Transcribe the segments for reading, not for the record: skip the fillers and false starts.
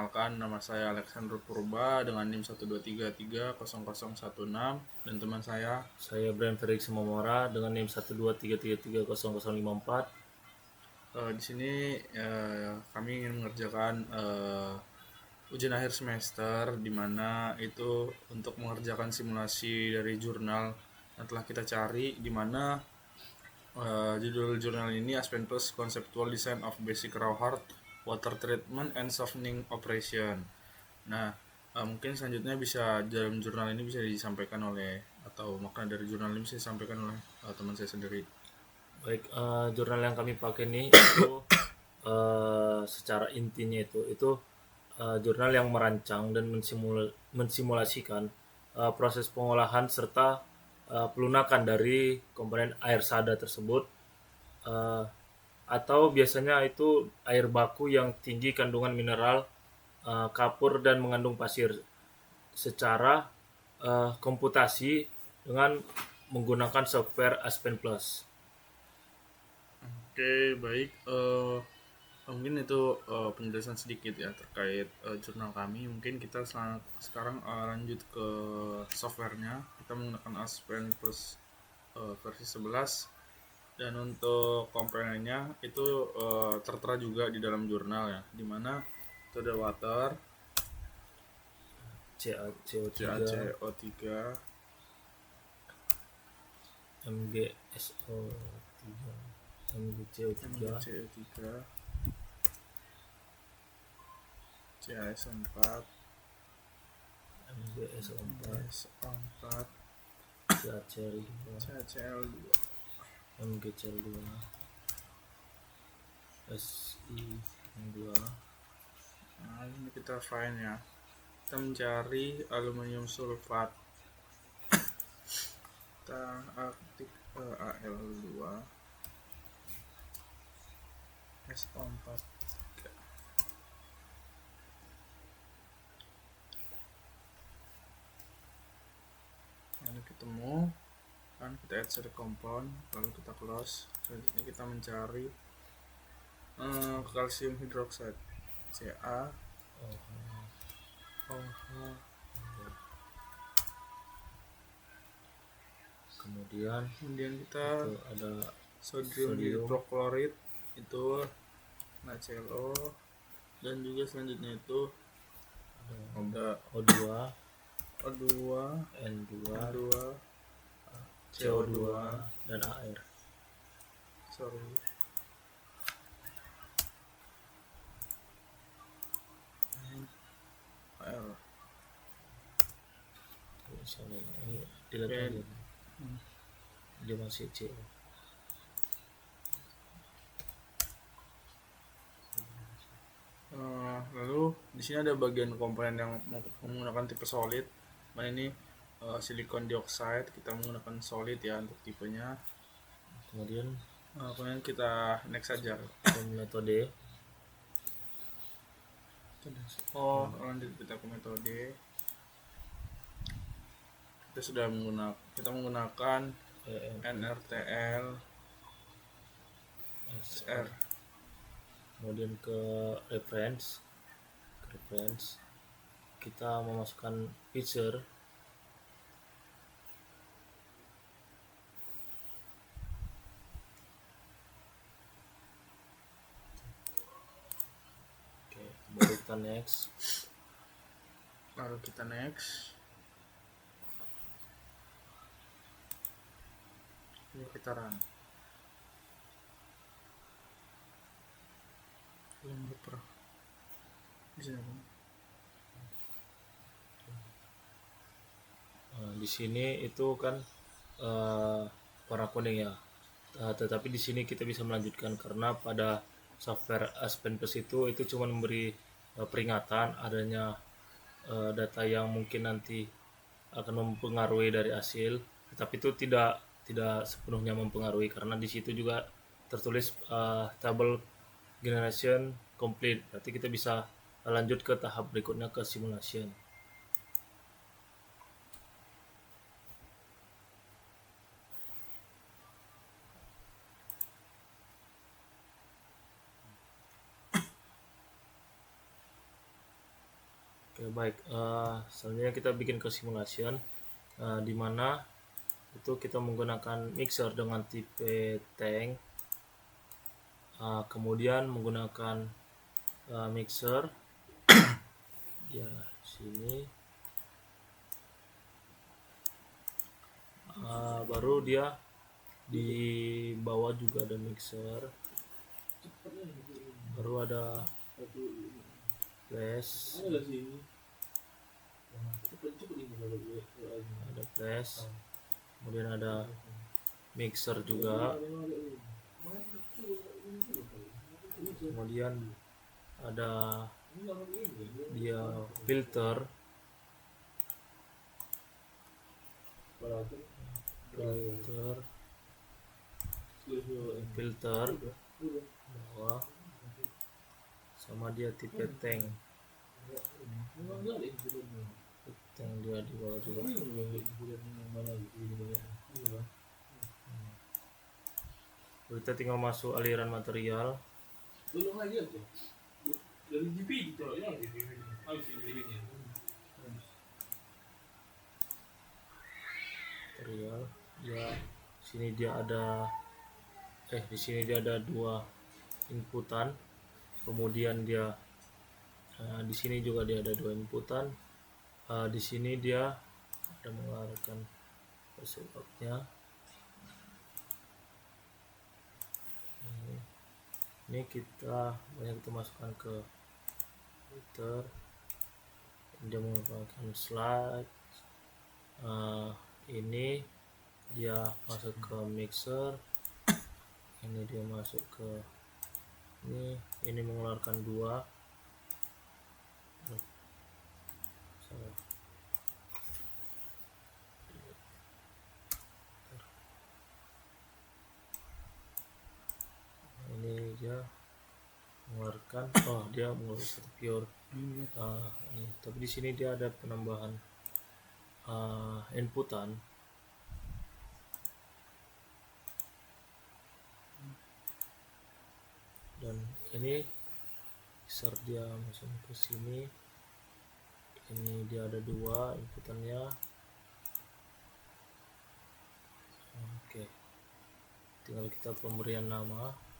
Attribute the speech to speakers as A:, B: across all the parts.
A: Perkenalkan, nama saya Alexander Purba dengan NIM 123300016 dan teman saya.
B: Saya Brian Felix Momora dengan NIM 123330054.
A: Di sini kami ingin mengerjakan ujian akhir semester, di mana itu untuk mengerjakan simulasi dari jurnal yang telah kita cari, di mana judul jurnal ini Aspen Plus Conceptual Design of Basic Raw Heart Water Treatment and Softening Operation. Nah, mungkin selanjutnya bisa dalam jurnal ini bisa disampaikan oleh, atau makna dari jurnal ini bisa disampaikan oleh teman saya sendiri.
B: Baik, jurnal yang kami pakai ini itu secara intinya itu jurnal yang merancang dan mensimulasikan proses pengolahan serta pelunakan dari komponen air sada tersebut, atau biasanya itu air baku yang tinggi kandungan mineral, kapur dan mengandung pasir secara komputasi dengan menggunakan software Aspen Plus.
A: Oke, baik. Mungkin itu penjelasan sedikit ya terkait jurnal kami. Mungkin kita sekarang lanjut ke softwarenya. Kita menggunakan Aspen Plus versi 11. Dan untuk komponennya itu tertera juga di dalam jurnal ya, dimana itu ada water,
B: CaCO3,
A: CaCO3,
B: MgSO3, MgCO3,
A: MgCO3, CaS4,
B: MgSO4,
A: S4,
B: CaCl2,
A: CaCl2,
B: MgCl2, Si2.
A: Nah, ini kita find ya. Kita mencari aluminium sulfat. Kita aktif Al2, SO4. Lalu ketemu kan, kita add satu compound, lalu kita close. Selanjutnya kita mencari kalsium hidroksida, Ca, OH.
B: Kemudian
A: kita
B: itu ada
A: sodium hidroklorid, itu NaClO, dan juga selanjutnya itu ada
B: O2,
A: N2,
B: CO2 dan air.
A: Air.
B: Misalnya ini dilihat aja, dia masih CO.
A: Lalu di sini ada bagian komponen yang menggunakan tipe solid. Nah, ini silikon dioxide, kita menggunakan solid ya untuk tipenya.
B: Kemudian
A: kita next saja
B: ke metode.
A: Lanjut kita ke metode. Kita menggunakan NRTL SR.
B: Kemudian ke reference kita memasukkan picture. Oke, baru kita next.
A: Ini kita run.
B: Di sini itu kan warna kuning ya. Tetapi di sini kita bisa melanjutkan karena pada software Aspen Plus itu cuma memberi peringatan adanya data yang mungkin nanti akan mempengaruhi dari hasil, tetapi itu tidak sepenuhnya mempengaruhi karena di situ juga tertulis table generation complete. Berarti kita bisa lanjut ke tahap berikutnya, ke simulation. Oke, baik. Selanjutnya kita bikin ke simulation, di mana itu kita menggunakan mixer dengan tipe tank, kemudian menggunakan mixer ya sini, baru dia di bawah juga ada mixer, baru ada flash, kemudian ada mixer juga, kemudian ada dia filter filter bawah, sama dia tipe tank dia di bawah juga. Kita tinggal masuk aliran material. Material ya, sini dia ada di sini dia ada 2 inputan, kemudian dia di sini juga dia ada 2 inputan, di sini dia ada mengeluarkan setupnya. Ini kita masukkan ke filter, dia menggunakan slide, ini dia masuk ke mixer, ini dia masuk ke ini mengeluarkan 2. Ini dia mengeluarkan dia mengeluarkan pure ini. Tapi di sini dia ada penambahan inputan, dan ini mixer dia masuk ke sini, ini dia ada 2 inputannya. Oke, tinggal kita pemberian nama.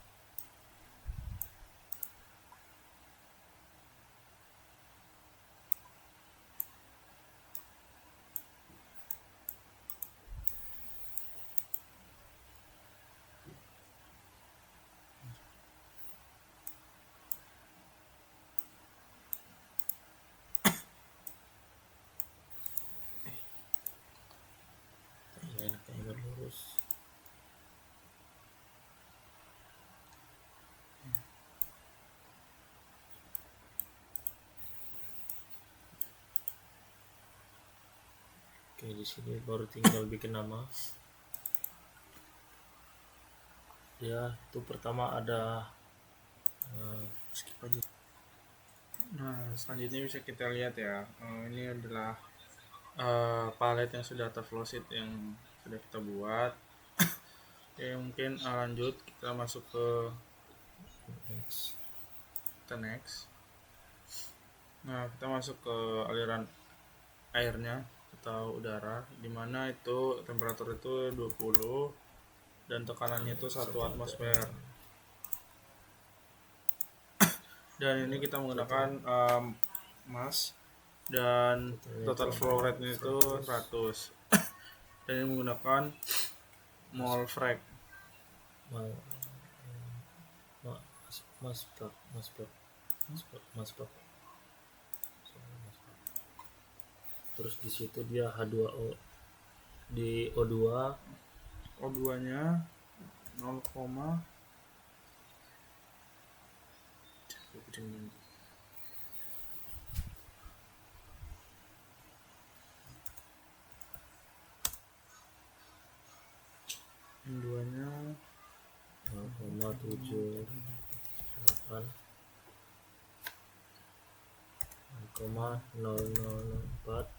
B: Lurus. Oke, di sini baru tinggal bikin nama. Ya, itu pertama ada
A: skip aja. Nah, selanjutnya bisa kita lihat ya, ini adalah palet yang sudah terflow sheet yang sudah kita buat. Oke, mungkin lanjut kita masuk ke next. Nah, kita masuk ke aliran airnya atau udara, dimana itu temperatur itu 20 dan tekanannya itu 1 atmosfer. Dan ini kita menggunakan mass dan total flow rate-nya itu 100. Dan ini menggunakan mole frag.
B: Terus di situ dia H2O di O2.
A: O2-nya 0, N2-nya
B: 0,78, 0,0004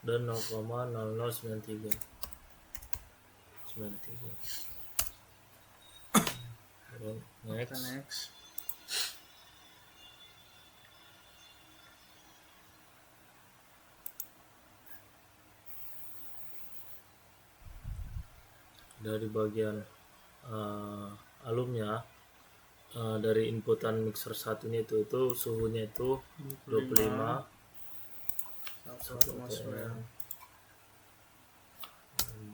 B: dan 0,0093.
A: next.
B: dari bagian alumnya, dari inputan mixer satunya itu suhunya itu 25
A: satu
B: 1
A: atmosfer.
B: atm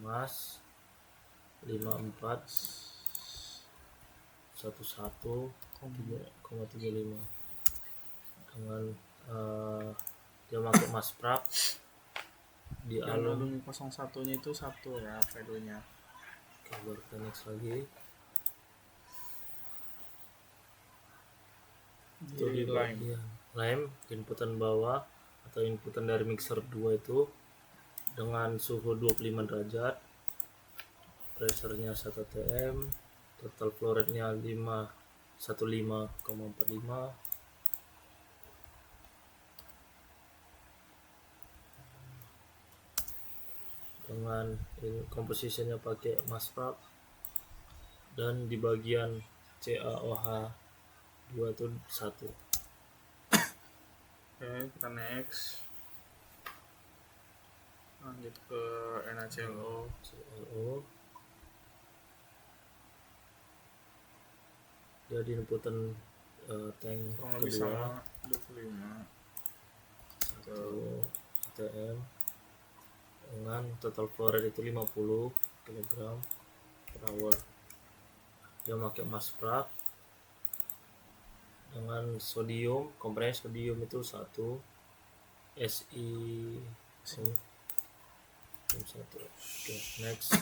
B: emas 54 11 3,35 dengan dia pakai masprak di
A: Dan
B: alum.
A: alumni 01-nya itu 1 ya value-nya.
B: Oke, baru kita next lagi. Itu di bagian lime inputan bawah atau inputan dari mixer 2 itu dengan suhu 25 derajat, pressure-nya 1 atm, total flow rate-nya 15,45, dengan composition-nya pakai masprak, dan di bagian CaOH 2 itu 1.
A: Oke, kita next. Lanjut ke NaClO.
B: Jadi inputan tank
A: Kurang lebih
B: kedua
A: sama 25
B: 1 atm dengan total flow rate itu 50 kg per hour. Dia pakai masprak dengan sodium, komponen sodium itu 1 Si 1. Oke, next.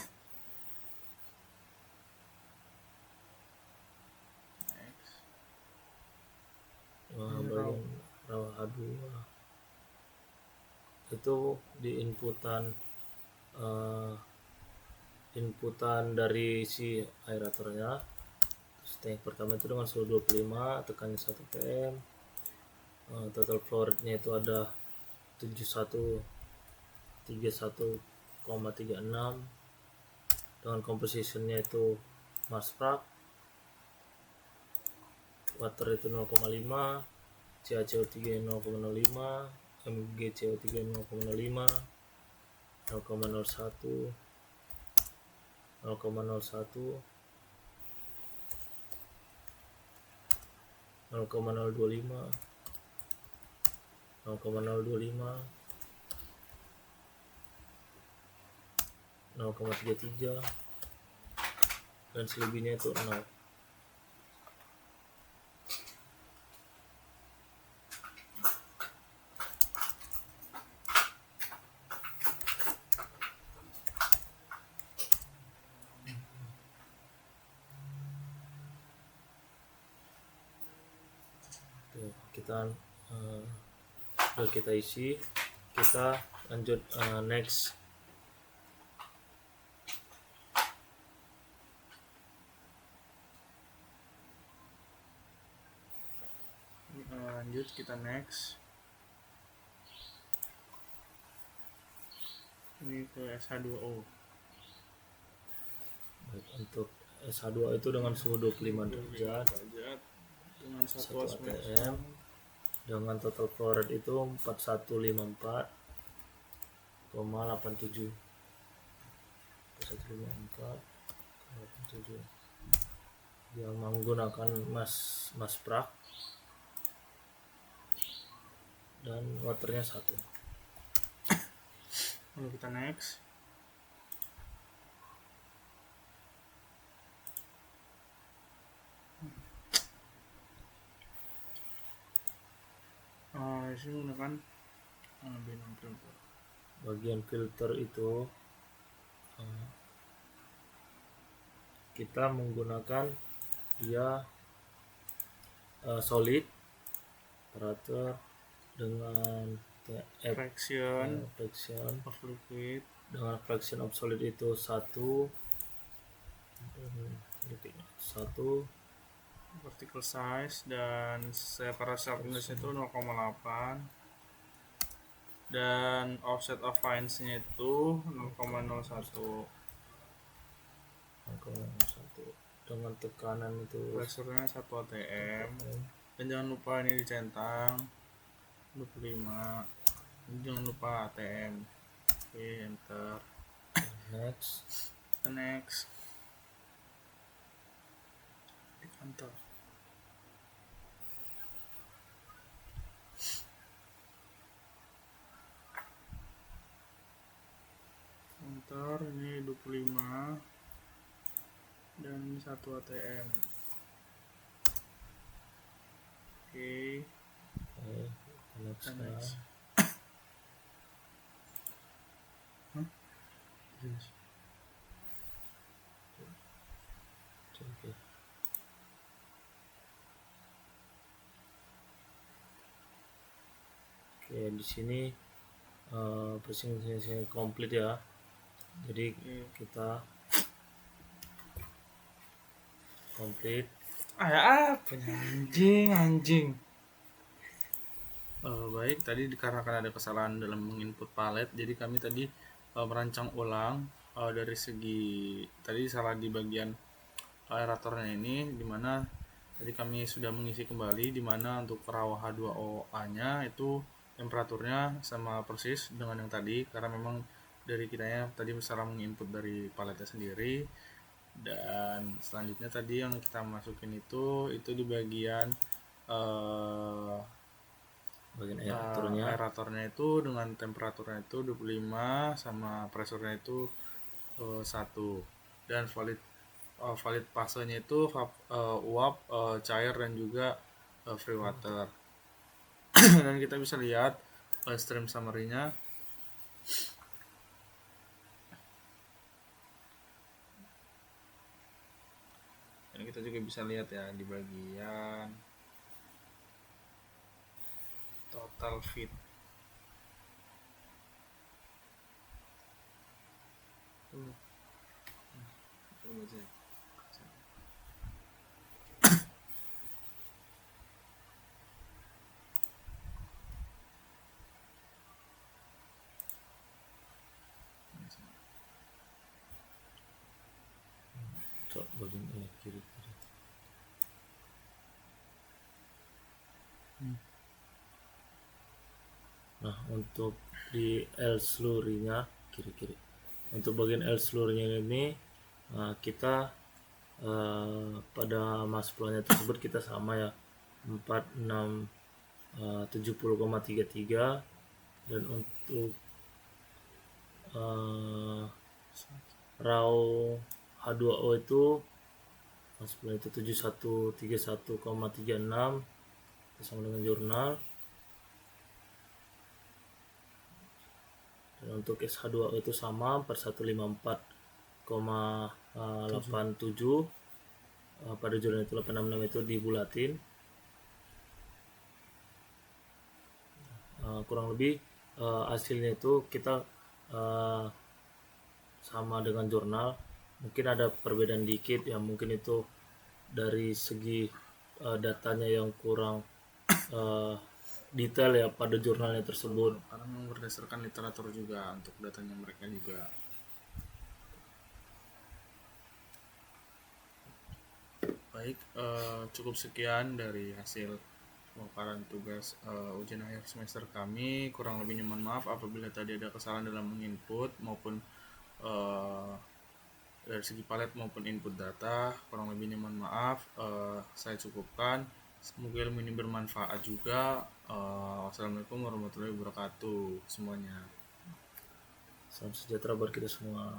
B: Bagian rawa H2 itu di inputan dari si aeratornya. Tank pertama itu dengan suhu 25, tekannya 1 atm, total flow rate-nya itu ada 31,36 dengan composition-nya itu masprak, water itu 0,5, CaCO3 0,05, MgCO3 0,05, 0,01, 0,01, 0,025, 0,025, 0,33, dan selebihnya itu 0. Kita udah kita isi, kita lanjut next.
A: Lanjut kita next. Ini ke SH2O.
B: Untuk SH2 itu dengan suhu 25 derajat
A: dengan 1
B: 1 atm dengan total flow rate itu 4154,87 4154,87 yang menggunakan masprak dan waternya 1.
A: Lalu kita next. Di sini menggunakan binang filter.
B: Bagian filter itu kita menggunakan dia solid operator dengan
A: fraction
B: of
A: liquid
B: dengan fraction of solid itu 1,
A: particle size dan separate sharpness itu 0,8 dan offset of fines-nya itu 0,01
B: dengan tekanan itu
A: pressure-nya 1 atm dan jangan lupa ini dicentang 25 dan jangan lupa atm. Oke, enter.
B: next.
A: Mantap. Motor ini 25 dan ini 1 ATM. Oke,
B: Oke, next
A: kita
B: ya.
A: next. Yes.
B: Oke. Oke, di sini pricing komplit ya. Jadi
A: Oke.
B: kita komplit.
A: Apa anjing. Baik, tadi dikarenakan ada kesalahan dalam menginput palet, jadi kami tadi merancang ulang dari segi tadi salah di bagian aeratornya ini, dimana tadi kami sudah mengisi kembali, dimana untuk rawa H2O-nya itu temperaturnya sama persis dengan yang tadi, karena memang dari kitanya tadi salah menginput dari paletnya sendiri. Dan selanjutnya tadi yang kita masukin itu di bagian eh, aeratornya itu dengan temperaturnya itu 25 sama presurnya itu 1, dan valid fasenya itu uap, cair, dan juga free water. Dan kita bisa lihat stream summary-nya. Dan kita juga bisa lihat ya di bagian total feed.
B: Bagian kiri. Nah, untuk di L seluruhnya kiri. Untuk bagian L seluruhnya ini kita pada mass flow-nya tersebut kita sama ya, 4670,33, dan untuk raw H2O itu mass flow itu 7131,36 sama dengan jurnal. Dan untuk SH2O itu sama 4154,87, pada jurnal itu 866 itu dibulatin. Kurang lebih hasilnya itu kita sama dengan jurnal, mungkin ada perbedaan dikit ya, mungkin itu dari segi datanya yang kurang detail ya pada jurnalnya tersebut,
A: karena memang berdasarkan literatur juga untuk datanya mereka juga. Baik, cukup sekian dari hasil pemaparan tugas ujian akhir semester kami. Kurang lebihnya mohon maaf apabila tadi ada kesalahan dalam menginput maupun dari segi palet maupun input data. Kurang lebihnya mohon maaf. Saya cukupkan. Semoga ilmu ini bermanfaat juga. Wassalamualaikum warahmatullahi wabarakatuh semuanya.
B: salam sejahtera buat kita semua.